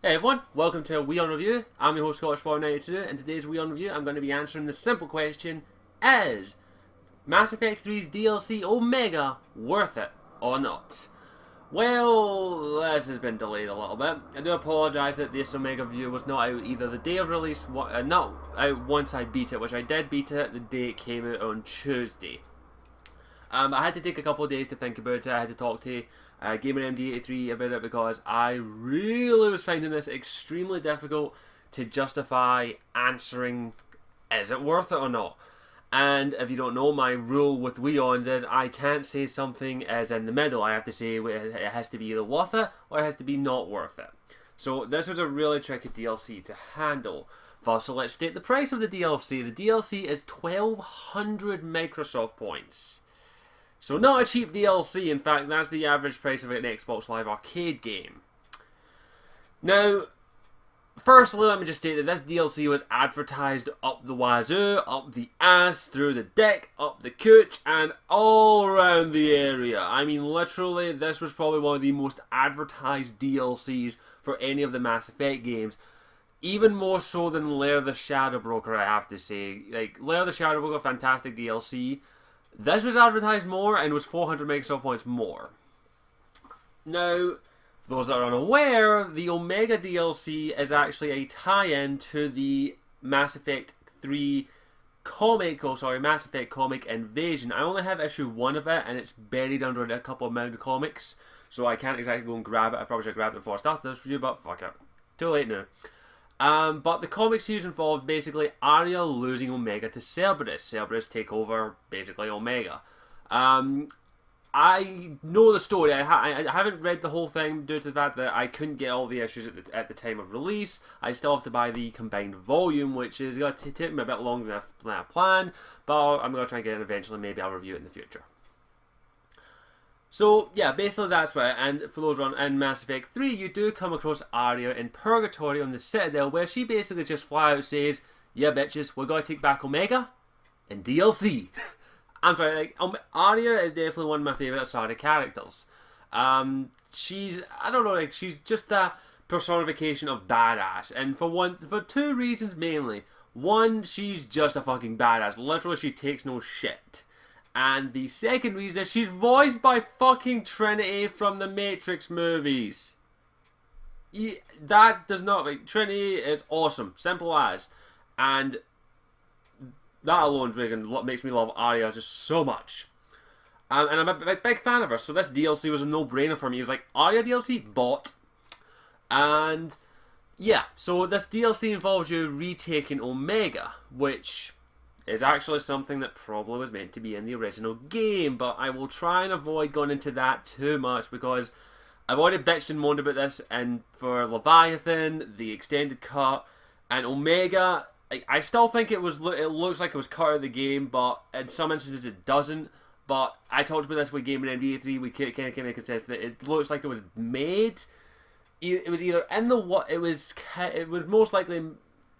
Hey everyone, welcome to WION Review. I'm your host Scottish92, and today's WION Review I'm going to be answering the simple question: is Mass Effect 3's DLC Omega worth it or not? Well, this has been delayed a little bit. I do apologise that this Omega review was not out either the day of release, not out once I beat it, which I did beat it the day it came out on Tuesday. I had to take a couple of days to think about it. I had to talk to Gamer MD83 about it because I really was finding this extremely difficult to justify answering, is it worth it or not? And if you don't know, my rule with WIONs is I can't say something as in the middle. I have to say it has to be either worth it or it has to be not worth it. So this was a really tricky DLC to handle. First, so let's state the price of the DLC. The DLC is 1,200 Microsoft points. So not a cheap DLC, in fact that's the average price of an Xbox Live Arcade game. Now, firstly let me just state that this DLC was advertised up the wazoo, up the ass, through the dick, up the cooch, and all around the area. I mean literally this was probably one of the most advertised DLCs for any of the Mass Effect games. Even more so than Lair the Shadow Broker, I have to say. Like, Lair the Shadow Broker, fantastic DLC. This was advertised more and was 400 Microsoft points more. Now, for those that are unaware, the Omega DLC is actually a tie-in to the Mass Effect 3 Mass Effect comic Invasion. I only have issue 1 of it and it's buried under a couple of mounted comics, so I can't exactly go and grab it. I probably should have grabbed it before I started this review, but fuck it. Too late now. But the comic series involved basically Arya losing Omega to Cerberus. Cerberus take over basically Omega. I know the story. I haven't read the whole thing due to the fact that I couldn't get all the issues at the time of release. I still have to buy the combined volume, which is going to take me a bit longer than I planned. But I'm going to try and get it eventually. Maybe I'll review it in the future. So, yeah, basically that's right, and for those on in Mass Effect 3, you do come across Arya in Purgatory on the Citadel, where she basically just flat out says, yeah bitches, we're going to take back Omega in DLC. I'm sorry, like, Arya is definitely one of my favourite Asari characters. She's, I don't know, like, she's just that personification of badass, and for two reasons mainly. One, she's just a fucking badass, literally she takes no shit. And the second reason is she's voiced by fucking Trinity from the Matrix movies. That does not... Like, Trinity is awesome. Simple as. And that alone makes me love Arya just so much. And I'm a big fan of her. So this DLC was a no-brainer for me. It was like, Arya DLC? Bought. And yeah, so this DLC involves you retaking Omega, which is actually something that probably was meant to be in the original game, but I will try and avoid going into that too much because I've already bitched and moaned about this, and for Leviathan, the extended cut, and Omega, I still think it looks like it was cut out of the game, but in some instances it doesn't. But I talked about this with Gamer MD3, we kind of came to consensus that it looks like it was made. It was either in the it was most likely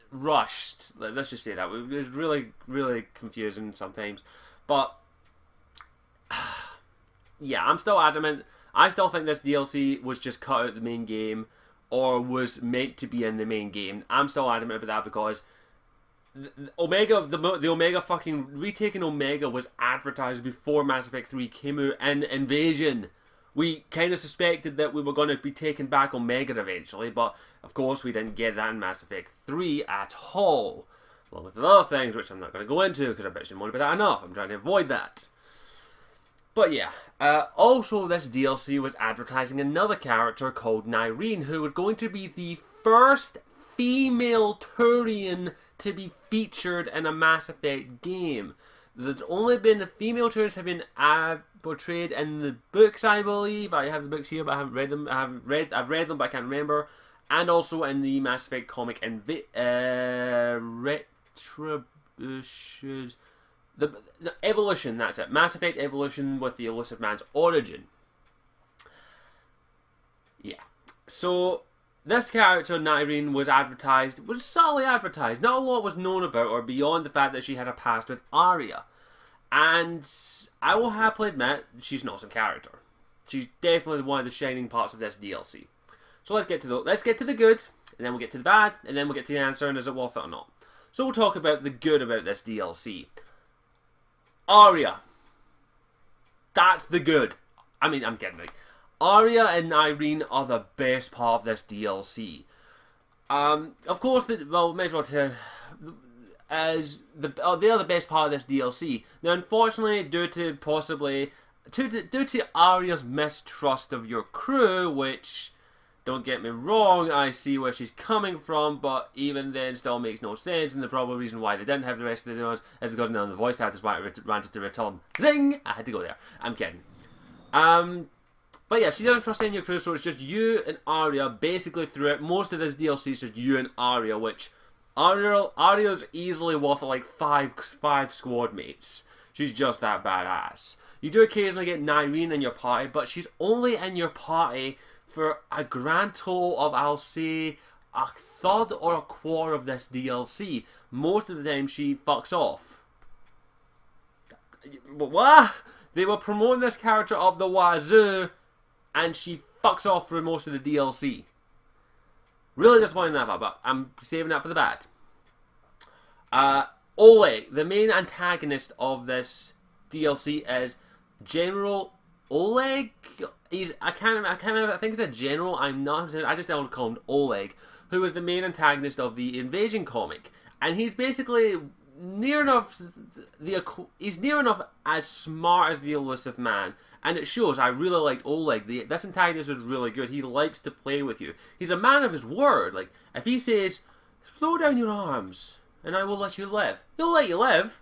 rushed. Let's just say that. It was really, really confusing sometimes. But yeah, I'm still adamant. I still think this DLC was just cut out of the main game or was meant to be in the main game. I'm still adamant about that because the Omega fucking retaking Omega was advertised before Mass Effect 3 came out in Invasion. We kind of suspected that we were going to be taking back Omega eventually, but of course we didn't get that in Mass Effect 3 at all. Along with the other things, which I'm not going to go into because I bet you won't about that enough. I'm trying to avoid that. But yeah, also this DLC was advertising another character called Nyreen, who was going to be the first female Turian to be featured in a Mass Effect game. There's only been female Turians have been portrayed in the books, I believe. I have the books here, but I haven't read them. I've read them, but I can't remember. And also in the Mass Effect comic Retribution. The Evolution, that's it. Mass Effect Evolution with the Elusive Man's origin. Yeah. So this character, Nyreen, was subtly advertised. Not a lot was known about her beyond the fact that she had a past with Arya. And I will happily admit, she's an awesome character. She's definitely one of the shining parts of this DLC. So let's get to the good, and then we'll get to the bad, and then we'll get to the answer, and is it worth it or not. So we'll talk about the good about this DLC. Arya. That's the good. I mean, I'm kidding. Arya and Irene are the best part of this DLC. Of course, they are the best part of this DLC. Now, unfortunately, due to Arya's mistrust of your crew, which, don't get me wrong, I see where she's coming from, but even then still makes no sense, and the probable reason why they didn't have the rest of the videos is because none of the voice actors wanted to return. Zing! I had to go there. I'm kidding. But yeah, she doesn't trust any of your crew, so it's just you and Arya basically throughout most of this DLC. It's just you and Arya, which Arya's easily worth like five squad mates. She's just that badass. You do occasionally get Nyreen in your party, but she's only in your party for a grand total of, I'll say, a third or a quarter of this DLC. Most of the time she fucks off. What? They were promoting this character up the wazoo, and she fucks off for most of the DLC. Really disappointing that part, but I'm saving that for the bad. Oleg, the main antagonist of this DLC, is General Oleg. I can't remember. I think it's a general. I'm not. I just don't call him Oleg, who is the main antagonist of the Invasion comic, and he's basically near enough. He's near enough as smart as the Elusive Man. And it shows. I really liked Oleg. This antagonist is really good. He likes to play with you. He's a man of his word. Like, if he says, throw down your arms and I will let you live, he'll let you live.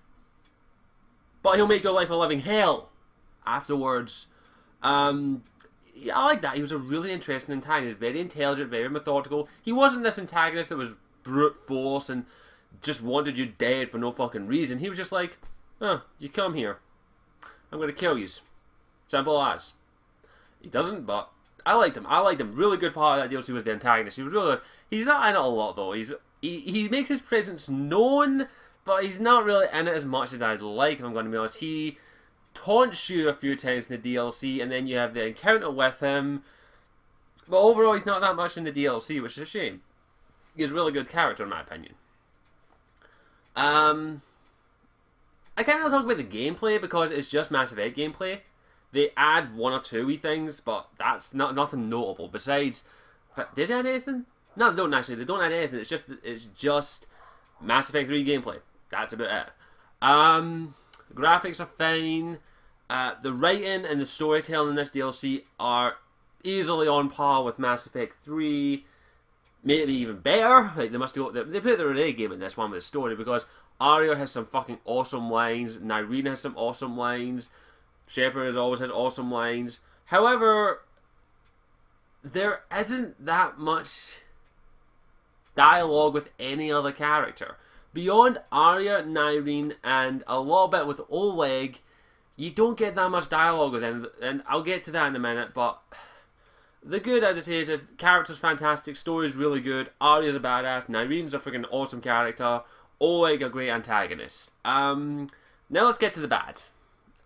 But he'll make your life a living hell afterwards. Yeah, I like that. He was a really interesting antagonist. Very intelligent, very methodical. He wasn't this antagonist that was brute force and just wanted you dead for no fucking reason. He was just like, oh, you come here. I'm going to kill you. Simple as. He doesn't, but I liked him. Really good part of that DLC was the antagonist. He was really good. He's not in it a lot though. He makes his presence known, but he's not really in it as much as I'd like, if I'm going to be honest. He taunts you a few times in the DLC, and then you have the encounter with him. But overall, he's not that much in the DLC, which is a shame. He's a really good character, in my opinion. I can't really talk about the gameplay because it's just Mass Effect gameplay. They add one or two wee things, but that's nothing notable. Besides, did they add anything? No, they don't actually. They don't add anything. It's just Mass Effect 3 gameplay. That's about it. Graphics are fine. The writing and the storytelling in this DLC are easily on par with Mass Effect 3. Maybe even better. Like they must go. They put their A game in this one with the story because Arya has some fucking awesome lines. Nyreen has some awesome lines. Shepard has always had awesome lines. However, there isn't that much dialogue with any other character. Beyond Arya, Nyreen, and a little bit with Oleg, you don't get that much dialogue with them. And I'll get to that in a minute, but the good, as I say, is the character's fantastic, story's really good, Arya's a badass, Nyreen's a freaking awesome character, Oleg a great antagonist. Now let's get to the bad.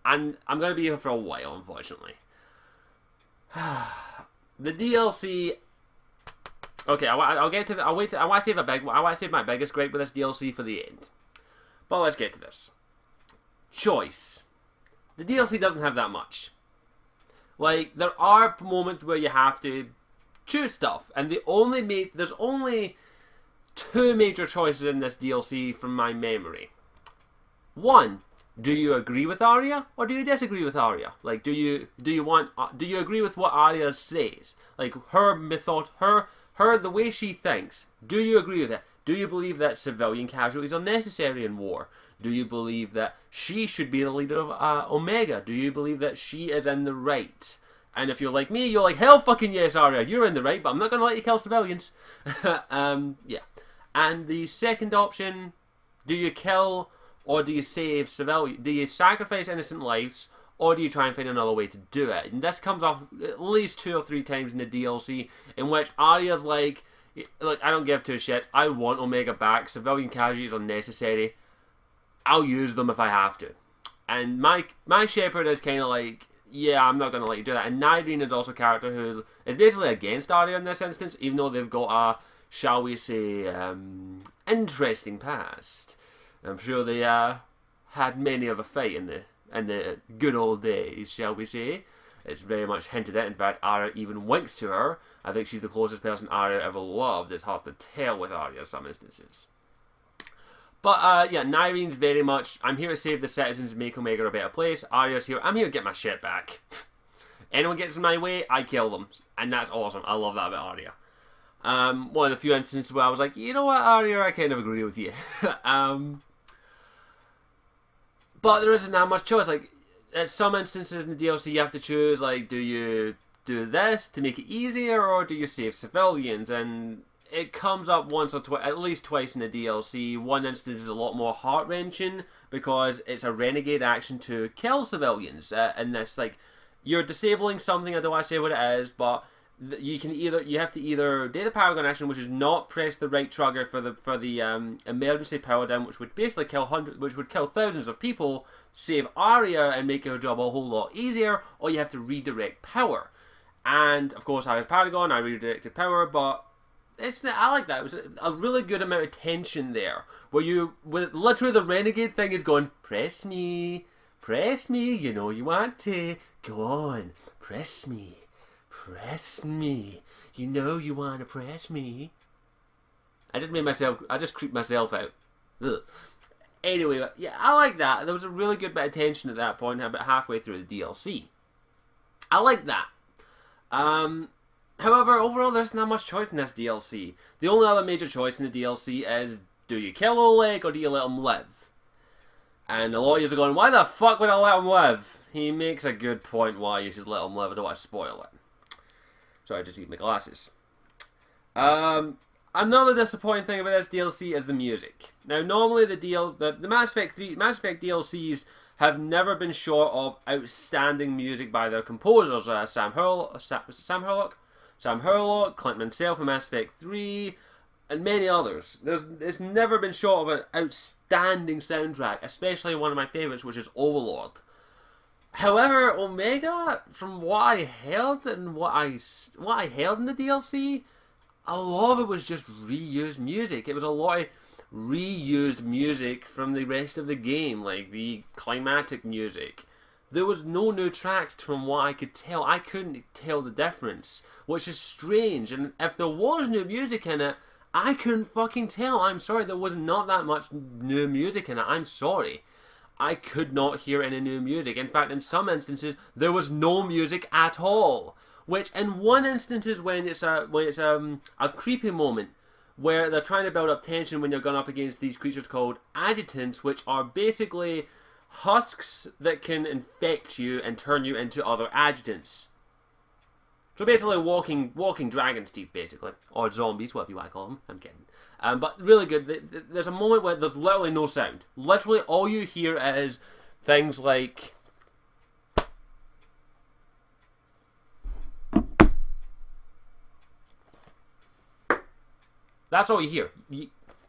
And I'm going to be here for a while, unfortunately. The DLC. Okay, I'll get to the. I want to save my biggest gripe with this DLC for the end. But let's get to this. Choice. The DLC doesn't have that much. Like, there are moments where you have to choose stuff, and there's only two major choices in this DLC from my memory. One. Do you agree with Arya or do you disagree with Arya? Like, do you agree with what Arya says? Like her the way she thinks. Do you agree with it? Do you believe that civilian casualties are necessary in war? Do you believe that she should be the leader of Omega? Do you believe that she is in the right? And if you're like me, you're like, hell fucking yes, Arya, you're in the right, but I'm not gonna let you kill civilians. Yeah. And the second option, do you kill or do you save civilians? Do you sacrifice innocent lives, or do you try and find another way to do it? And this comes up at least 2 or 3 times in the DLC, in which Arya's like, look, I don't give two shits. I want Omega back. Civilian casualties are necessary. I'll use them if I have to. And my Shepard is kind of like, yeah, I'm not going to let you do that. And Nyreen is also a character who is basically against Arya in this instance, even though they've got a, shall we say, interesting past. I'm sure they had many of a fight in the good old days, shall we say. It's very much hinted at. In fact, Arya even winks to her. I think she's the closest person Arya ever loved. It's hard to tell with Arya in some instances. But, yeah, Nyreen's very much, I'm here to save the citizens and make Omega a better place. Arya's here, I'm here to get my shit back. Anyone gets in my way, I kill them. And that's awesome. I love that about Arya. One of the few instances where I was like, you know what, Arya, I kind of agree with you. But there isn't that much choice. Like, at some instances in the DLC, you have to choose, like, do you do this to make it easier, or do you save civilians? And it comes up once or twice, at least twice in the DLC. One instance is a lot more heart-wrenching because it's a renegade action to kill civilians. And this, like, you're disabling something. I don't want to say what it is, but you have to either do the Paragon action, which is not press the right trigger for the emergency power down, which would basically kill thousands of people, save Arya and make your job a whole lot easier, or you have to redirect power. And of course, I was Paragon, I redirected power, but I like that. It was a really good amount of tension there, where literally the renegade thing is going, press me, you know you want to, go on, press me, you know you want to press me. I just creeped myself out. Ugh. Anyway, yeah, I like that. There was a really good bit of tension at that point, about halfway through the DLC. I like that. However, overall, there's not much choice in this DLC. The only other major choice in the DLC is, do you kill Oleg or do you let him live? And a lot of you are going, why the fuck would I let him live? He makes a good point why you should let him live. I don't want to spoil it. Sorry, I just eat my glasses. Another disappointing thing about this DLC is the music. Now, normally the Mass Effect DLCs have never been short of outstanding music by their composers. Sam Hurlock, Clinton himself from Mass Effect 3, and many others. It's never been short of an outstanding soundtrack, especially one of my favourites, which is Overlord. However, Omega, from what I heard and what I heard in the DLC, a lot of it was just reused music. It was a lot of reused music from the rest of the game, like the climatic music. There was no new tracks from what I could tell. I couldn't tell the difference, which is strange. And if there was new music in it, I couldn't fucking tell. I'm sorry, there was not that much new music in it. I'm sorry. I could not hear any new music. In fact, in some instances, there was no music at all. Which, in one instance, is when it's a creepy moment, where they're trying to build up tension when you're going up against these creatures called adjutants, which are basically husks that can infect you and turn you into other adjutants. So basically walking dragon's teeth, basically. Or zombies, whatever you want to call them. I'm kidding. But really good. There's a moment where there's literally no sound. Literally all you hear is things like... That's all you hear.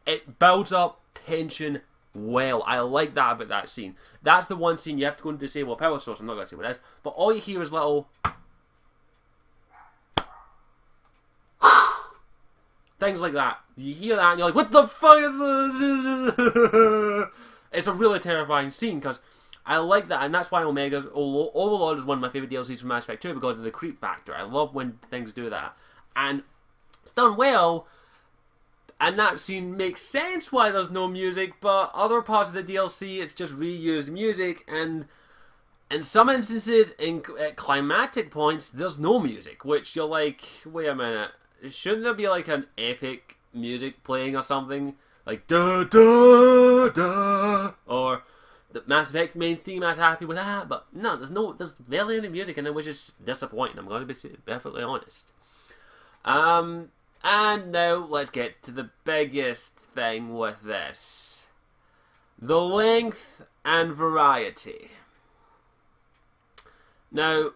It builds up tension well. I like that about that scene. That's the one scene you have to go and disable a power source. I'm not going to say what it is. But all you hear is little... things like that. You hear that and you're like, what the fuck is this? It's a really terrifying scene because I like that, and that's why Overlord is one of my favourite DLCs from Mass Effect 2 because of the creep factor. I love when things do that. And it's done well, and that scene makes sense why there's no music, but other parts of the DLC, it's just reused music, and in some instances, at climatic points, there's no music, which you're like, wait a minute. Shouldn't there be like an epic music playing or something? Like da da da, or the Mass Effect main theme. I'm happy with that, but no, there's barely any music in it, which is disappointing. I'm going to be perfectly honest. And now let's get to the biggest thing with this: the length and variety. Now,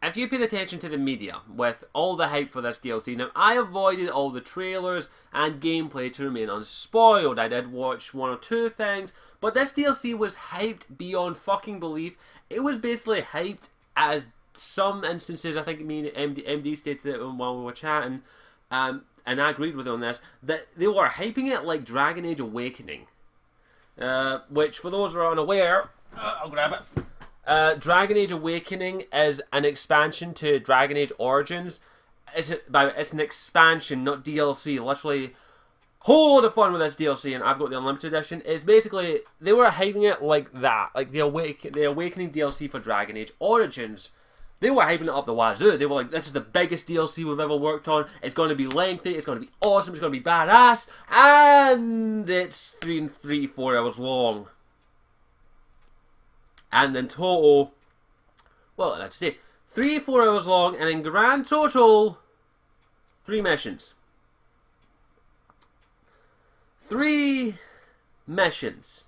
if you paid attention to the media with all the hype for this DLC, now I avoided all the trailers and gameplay to remain unspoiled. I did watch one or two things, but this DLC was hyped beyond fucking belief. It was basically hyped as some instances, I think me and MD stated it while we were chatting, and I agreed with him on this, that they were hyping it like Dragon Age Awakening. Which, for those who are unaware, I'll grab it. Dragon Age Awakening is an expansion to Dragon Age Origins. It's an expansion, not DLC. Literally, whole lot of fun with this DLC, and I've got the Unlimited Edition. It's basically, they were hyping it like that, like the Awakening DLC for Dragon Age Origins. They were hyping it up the wazoo. They were like, this is the biggest DLC we've ever worked on. It's going to be lengthy. It's going to be awesome. It's going to be badass. And it's 4 hours long. And in total, well, that's it. 4 hours long, and in grand total, 3 missions. 3 missions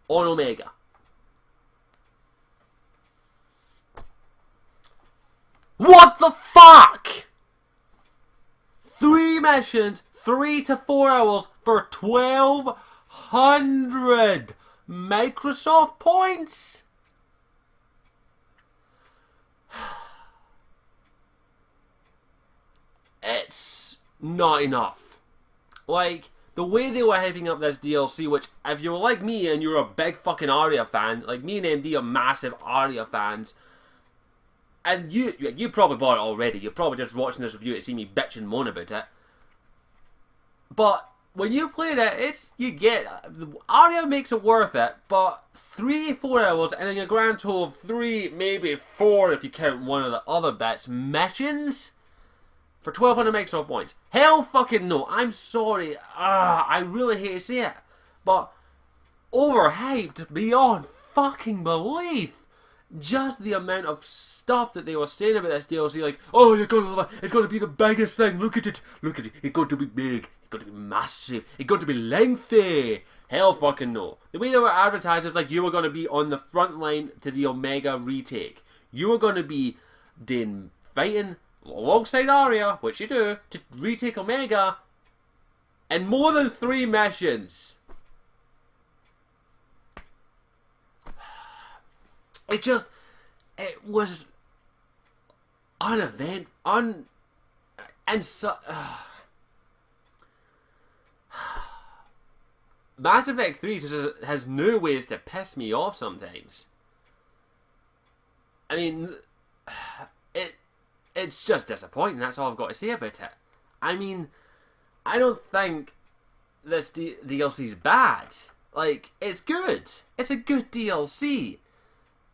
on Omega. What the fuck? 3 missions, 3 to 4 hours for 1,200 Microsoft points? It's not enough. Like, the way they were hyping up this DLC, which, if you were like me and you're a big fucking Aria fan, like me and MD are massive Aria fans, and you probably bought it already. You're probably just watching this review to see me bitch and moan about it. But when you played it, you get Aria makes it worth it. But 4 hours, and in a grand total of 3, maybe 4 if you count one of the other bits, missions for 1,200 Microsoft points. Hell fucking no. I'm sorry. I really hate to say it, but overhyped beyond fucking belief. Just the amount of stuff that they were saying about this DLC, like, oh, it's going to be the biggest thing. Look at it. It's going to be big. It's going to be massive. It's going to be lengthy. Hell fucking no. The way they were advertised is like you were going to be on the front line to the Omega retake. You were going to be fighting alongside Aria, which you do, to retake Omega, and more than 3 missions. It was an event, and so, Mass Effect 3 just has new ways to piss me off sometimes. I mean, it's just disappointing, that's all I've got to say about it. I mean, I don't think this DLC's bad. Like, it's good. It's a good DLC.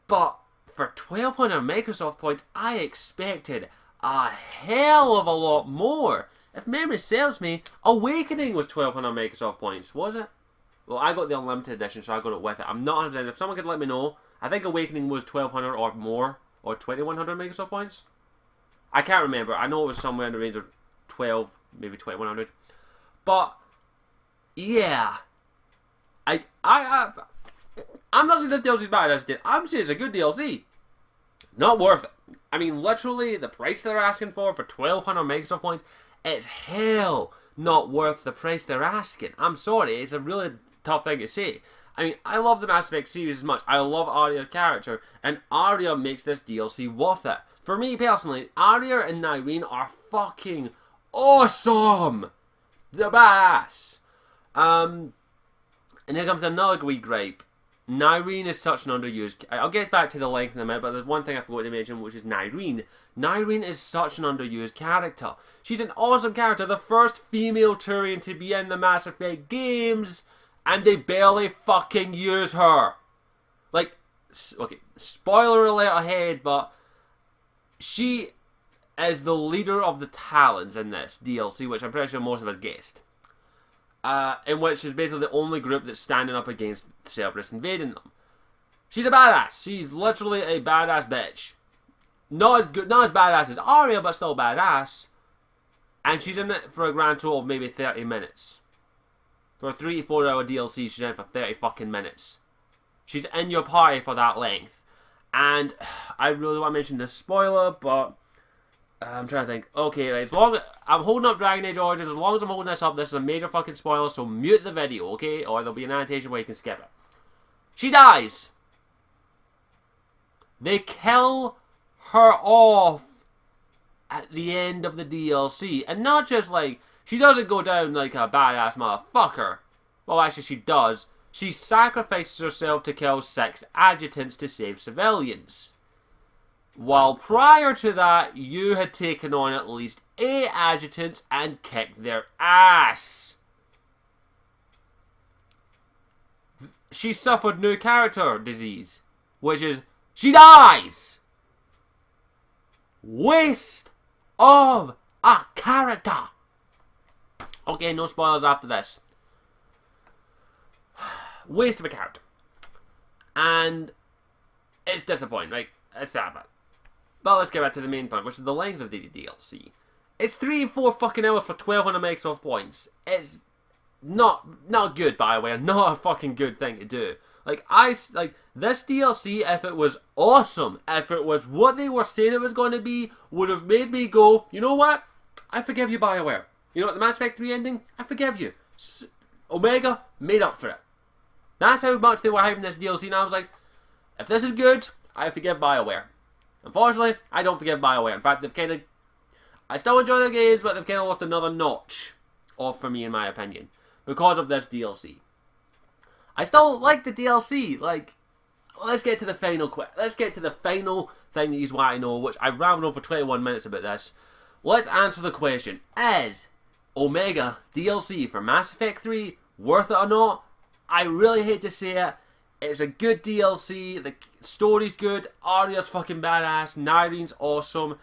But for 1,200 Microsoft points, I expected a hell of a lot more. If memory serves me, Awakening was 1,200 Microsoft points, was it? Well, I got the Unlimited Edition, so I got it with it. I'm not 100%. If someone could let me know, I think Awakening was 1,200 or more, or 2,100 Microsoft points. I can't remember. I know it was somewhere in the range of 12, maybe 2,100. But, yeah. I'm not saying this DLC's bad, I'm saying it's a good DLC. Not worth it. I mean, literally, the price they're asking for 1,200 Microsoft points, it's hell not worth the price they're asking. I'm sorry, it's a really tough thing to say. I mean, I love the Mass Effect series as much. I love Aria's character, and Aria makes this DLC worth it. For me, personally, Aria and Nyreen are fucking awesome! The badass! And here comes another wee gripe. Nyreen is such an underused... I'll get back to the length in a minute, but there's one thing I forgot to mention, which is Nyreen. Nyreen is such an underused character. She's an awesome character, the first female Turian to be in the Mass Effect games, and they barely fucking use her. Like, okay, spoiler alert ahead, but she is the leader of the Talons in this DLC, which I'm pretty sure most of us guessed. In which is basically the only group that's standing up against Cerberus invading them. She's a badass. She's literally a badass bitch. Not as badass as Aria, but still badass. And she's in it for a grand total of maybe 30 minutes. For a 3 to 4 hour DLC, she's in it for 30 fucking minutes. She's in your party for that length. And I really want to mention this spoiler, but I'm trying to think. Okay, as long as I'm holding up Dragon Age Origins, as long as I'm holding this up, this is a major fucking spoiler, so mute the video, okay? Or there'll be an annotation where you can skip it. She dies! They kill her off at the end of the DLC. And not just like, she doesn't go down like a badass motherfucker. Well, actually she does. She sacrifices herself to kill 6 adjutants to save civilians. While prior to that, you had taken on at least 8 adjutants and kicked their ass. She suffered new character disease, which is, she dies! Waste of a character. Okay, no spoilers after this. Waste of a character. And it's disappointing, right? It's that bad. But let's get back to the main point, which is the length of the DLC. It's 3-4 fucking hours for 1200 Microsoft points. It's not good, by the way. Not a fucking good thing to do. Like, this DLC, if it was awesome, if it was what they were saying it was going to be, would have made me go, you know what? I forgive you, BioWare. You know what, the Mass Effect 3 ending? I forgive you. Omega made up for it. That's how much they were hyping this DLC, and I was like, if this is good, I forgive BioWare. Unfortunately, I don't forgive BioWare. In fact, they've kind of... I still enjoy their games, but they've kind of lost another notch off for me, in my opinion, because of this DLC. I still like the DLC. Like, let's get to the final let's get to the final thing that you want to know, which I've rambled on for 21 minutes about this. Let's answer the question: is Omega DLC for Mass Effect 3 worth it or not? I really hate to say it. It's a good DLC. The story's good. Aria's fucking badass. Nyrine's awesome.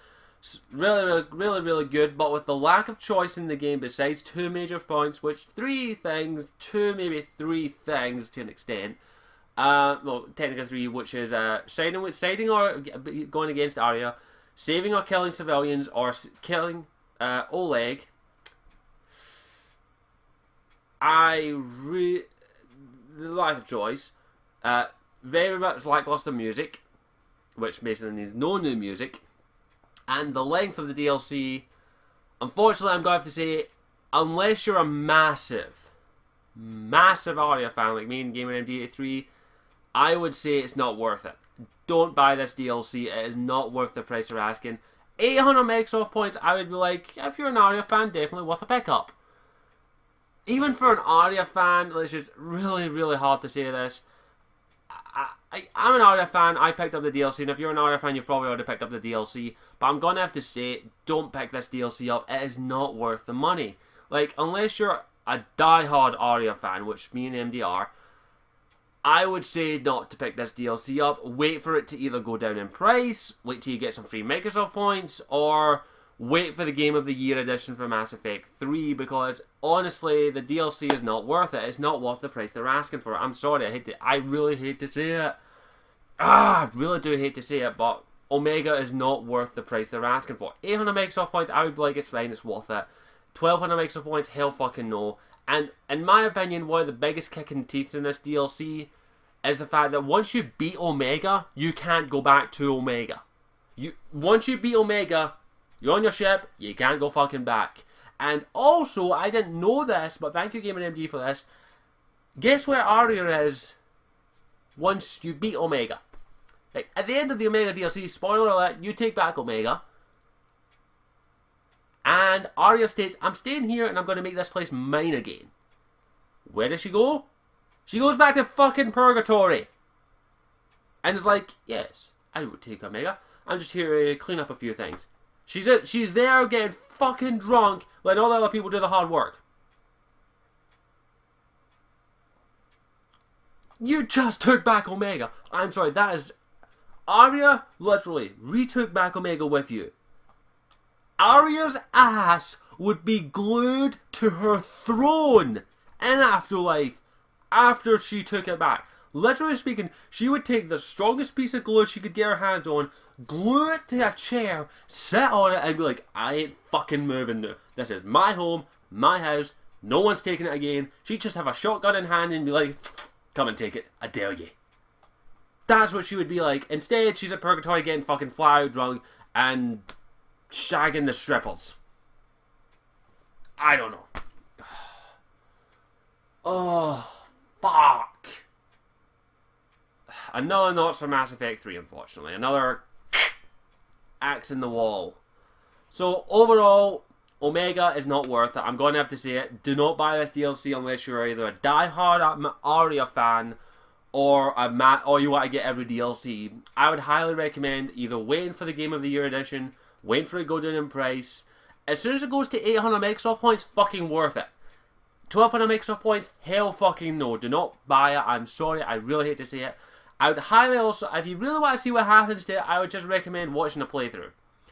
Really good. But with the lack of choice in the game, besides 2 major points, which 3 things, 2 maybe 3 things to an extent. Well, technically 3, which is siding or going against Aria, saving or killing civilians, or killing Oleg. The lack of choice. Very much lackluster music, which basically needs no new music, and the length of the DLC. Unfortunately, I'm going to have to say, unless you're a massive Aria fan like me and Gamer MD83, I would say it's not worth it. Don't buy this DLC. It is not worth the price you're asking. 800 Microsoft points, I would be like, if you're an Aria fan, definitely worth a pickup. Even for an Aria fan, which is really hard to say this, I'm an Aria fan. I picked up the DLC, and if you're an Aria fan, you've probably already picked up the DLC. But I'm gonna have to say, don't pick this DLC up. It is not worth the money. Like, unless you're a die-hard Aria fan, which me and MD are, I would say not to pick this DLC up. Wait for it to either go down in price, wait till you get some free Microsoft points, or wait for the Game of the Year edition for Mass Effect 3, because honestly, the DLC is not worth it. It's not worth the price they're asking for it. I'm sorry, I really hate to say it. I really do hate to say it, but Omega is not worth the price they're asking for. 800 Microsoft points, I would be like, it's fine, it's worth it. 1200 Microsoft points, hell fucking no. And in my opinion, one of the biggest kicking teeth in this DLC is the fact that once you beat Omega, you can't go back to Omega. Once you beat Omega, you're on your ship, you can't go fucking back. And also, I didn't know this, but thank you GamerMD for this. Guess where Aria is once you beat Omega? Like, at the end of the Omega DLC, spoiler alert, you take back Omega. And Aria states, I'm staying here and I'm going to make this place mine again. Where does she go? She goes back to fucking Purgatory. And is like, yes, I would take Omega. I'm just here to clean up a few things. She's there getting fucking drunk, letting all the other people do the hard work. You just took back Omega. I'm sorry, that is... Aria literally retook back Omega with you. Aria's ass would be glued to her throne in Afterlife after she took it back. Literally speaking, she would take the strongest piece of glue she could get her hands on, glue it to a chair, sit on it, and be like, I ain't fucking moving now. This is my home, my house, no one's taking it again. She'd just have a shotgun in hand and be like, come and take it, I dare ye. That's what she would be like. Instead, she's at Purgatory getting fucking fly drunk and shagging the strippers. I don't know. Oh, fuck. Another notch for Mass Effect 3, unfortunately. Another axe in the wall. So, overall, Omega is not worth it. I'm going to have to say it. Do not buy this DLC unless you're either a die-hard Aria fan or you want to get every DLC. I would highly recommend either waiting for the Game of the Year edition, waiting for it to go down in price. As soon as it goes to 800 Microsoft points, fucking worth it. 1200 Microsoft points, hell fucking no. Do not buy it. I'm sorry, I really hate to say it. I would highly also, if you really want to see what happens to it, I would just recommend watching a playthrough.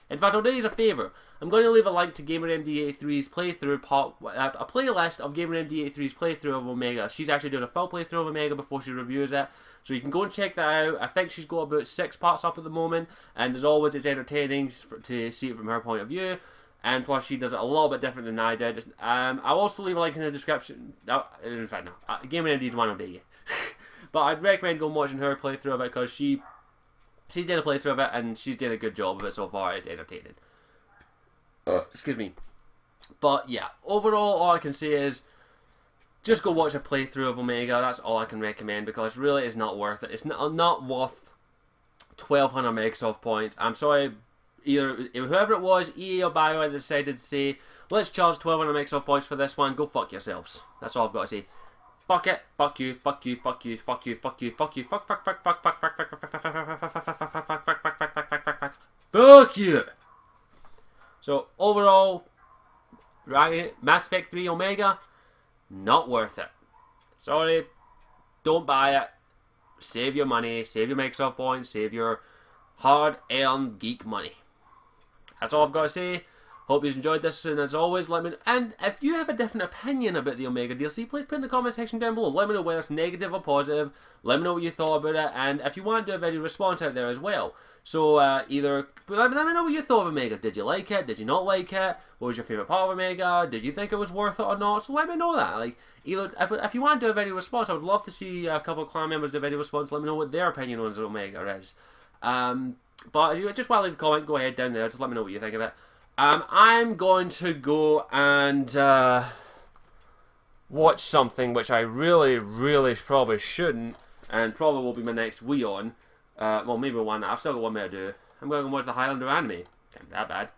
In fact, I'll do you a favour. I'm going to leave a link to GamerMD83's playthrough, a playlist of GamerMD83's playthrough of Omega. She's actually doing a full playthrough of Omega before she reviews it. So you can go and check that out. I think she's got about 6 parts up at the moment. And as always, it's entertaining to see it from her point of view. And plus, she does it a little bit different than I did. I'll also leave a link in the description. In fact, no. GamerMD's one will be you. But I'd recommend going watching her playthrough of it because she's done a playthrough of it and she's done a good job of it so far. It's entertaining. Excuse me. But yeah, overall, all I can say is just go watch a playthrough of Omega. That's all I can recommend because really it's not worth it. It's not worth 1200 Microsoft points. I'm sorry, either whoever it was, EA or BioWare, decided to say, let's charge 1200 Microsoft points for this one. Go fuck yourselves. That's all I've got to say. Fuck it. Fuck you. Fuck you. Fuck you. Fuck you. Fuck you. Fuck you. Fuck fuck fuck fuck fuck fuck fuck fuck fuck fuck fuck fuck fuck fuck fuck fuck fuck you. So overall, Mass Effect 3 Omega, not worth it. Sorry, don't buy it. Save your money, save your Microsoft points, save your hard-earned geek money. That's all I've got to say. Hope you enjoyed this, and as always, let me know. And if you have a different opinion about the Omega DLC, please put in the comment section down below. Let me know whether it's negative or positive. Let me know what you thought about it, and if you want to do a video response out there as well. So let me know what you thought of Omega. Did you like it? Did you not like it? What was your favourite part of Omega? Did you think it was worth it or not? So let me know that. Like, either if you want to do a video response, I would love to see a couple of clan members do a video response. Let me know what their opinion on Omega is. But if you just want to leave a comment, go ahead down there. Just let me know what you think of it. I'm going to go and watch something which I really probably shouldn't, and probably will be my next WION. Well, maybe one. I've still got one more to do. I'm going to watch the Highlander anime. Can't be that bad.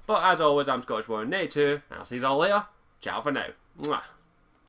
But as always, I'm Scottish Warrior 82, and I'll see you all later. Ciao for now. Mwah.